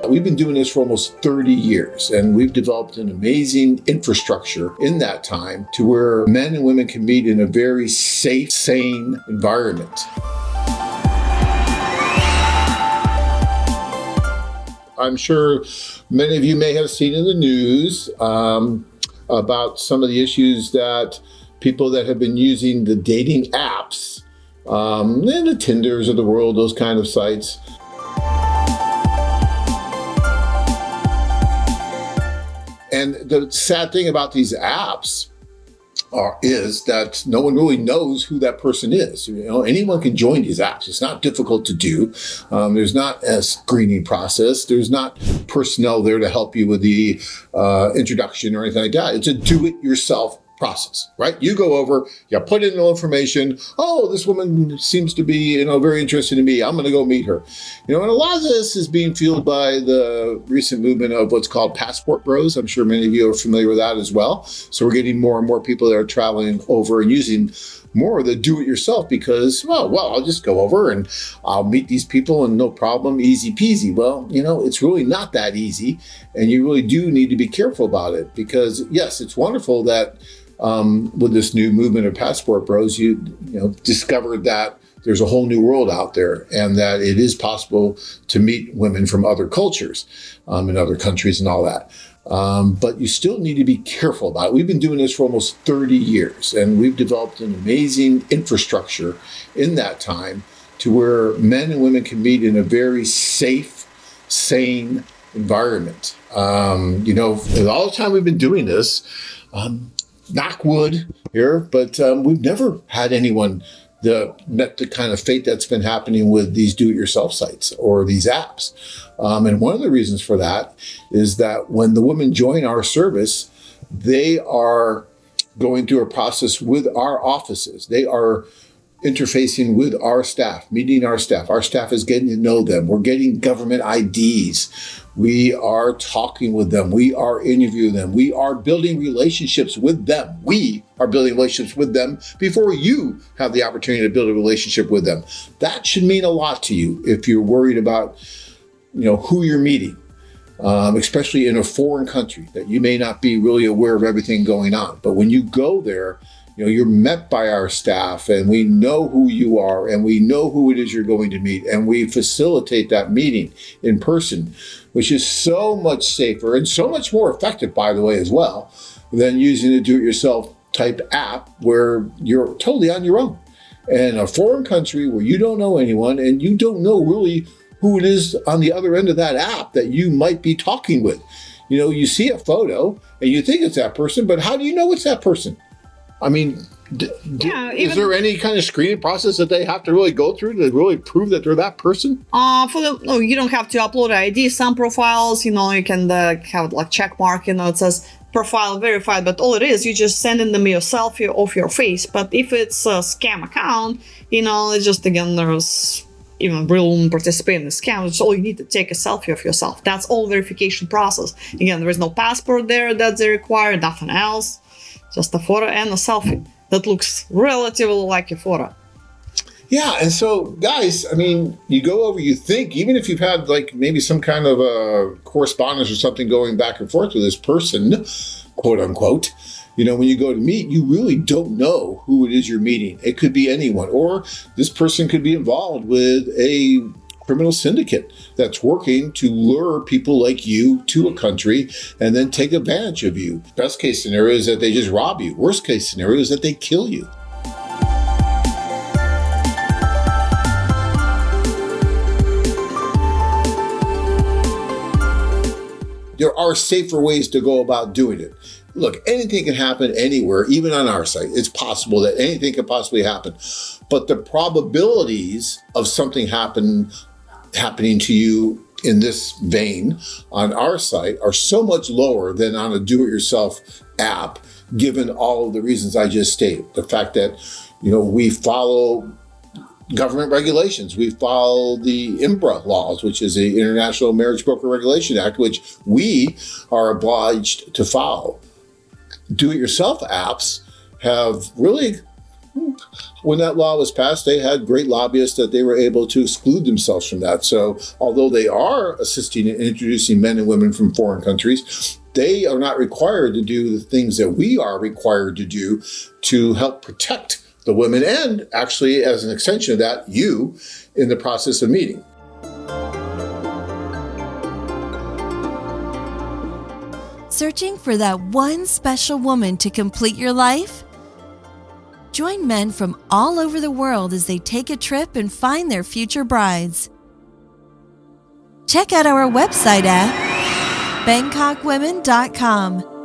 We've been doing this for almost 30 years, and we've developed an amazing infrastructure in that time to where men and women can meet in a very safe, sane environment. I'm sure many of you may have seen in the news about some of the issues that people that have been using the dating apps, and the Tinders of the world, those kind of sites. And the sad thing about these apps is that no one really knows who that person is. You know, anyone can join these apps. It's not difficult to do. There's not a screening process. There's not personnel there to help you with the introduction or anything like that. It's a do-it-yourself process, right? You go over, you put in the information. Oh, this woman seems to be, very interested in me. I'm going to go meet her. And a lot of this is being fueled by the recent movement of what's called passport bros. I'm sure many of you are familiar with that as well. So we're getting more and more people that are traveling over and using more of the do-it-yourself because, well, I'll just go over and I'll meet these people and no problem, easy peasy. Well, it's really not that easy, and you really do need to be careful about it because, yes, it's wonderful that with this new movement of passport bros, you discovered that there's a whole new world out there and that it is possible to meet women from other cultures in other countries and all that. But you still need to be careful about it. We've been doing this for almost 30 years, and we've developed an amazing infrastructure in that time to where men and women can meet in a very safe, sane environment. All the time we've been doing this, knock wood here, but we've never had anyone met the kind of fate that's been happening with these do-it-yourself sites or these apps. And one of the reasons for that is that when the women join our service, they are going through a process with our offices. They are interfacing with our staff, meeting our staff. Our staff is getting to know them. We're getting government IDs. We are talking with them. We are interviewing them. We are building relationships with them. We are building relationships with them before you have the opportunity to build a relationship with them. That should mean a lot to you if you're worried about, who you're meeting, especially in a foreign country that you may not be really aware of everything going on. But when you go there, you're met by our staff, and we know who you are, and we know who it is you're going to meet, and we facilitate that meeting in person, which is so much safer and so much more effective, by the way, as well, than using a do-it-yourself type app where you're totally on your own. In a foreign country where you don't know anyone and you don't know really who it is on the other end of that app that you might be talking with. You see a photo and you think it's that person, but how do you know it's that person? I mean, is there any kind of screening process that they have to really go through to really prove that they're that person? No, you don't have to upload ID. Some profiles, you can have like check mark, it says profile verified, but all it is, you just sending them your selfie of your face. But if it's a scam account, it's just, again, there's real participate in the scam. It's all you need to take a selfie of yourself. That's all verification process. Again, there is no passport there that they require, nothing else. Just a photo and a selfie that looks relatively like a photo. Yeah, and so, guys, you go over, you think, even if you've had, maybe some kind of a correspondence or something going back and forth with this person, quote unquote, when you go to meet, you really don't know who it is you're meeting. It could be anyone, or this person could be involved with a criminal syndicate that's working to lure people like you to a country and then take advantage of you. Best case scenario is that they just rob you. Worst case scenario is that they kill you. There are safer ways to go about doing it. Look, anything can happen anywhere, even on our site. It's possible that anything could possibly happen. But the probabilities of something happening to you in this vein on our site are so much lower than on a do-it-yourself app, given all of the reasons I just stated. The fact that, we follow government regulations. We follow the IMBRA laws, which is the International Marriage Broker Regulation Act, which we are obliged to follow. Do-it-yourself apps have really When that law was passed, they had great lobbyists that they were able to exclude themselves from that. So although they are assisting in introducing men and women from foreign countries, they are not required to do the things that we are required to do to help protect the women, and actually, as an extension of that, you in the process of meeting. Searching for that one special woman to complete your life? Join men from all over the world as they take a trip and find their future brides. Check out our website at bangkokwomen.com.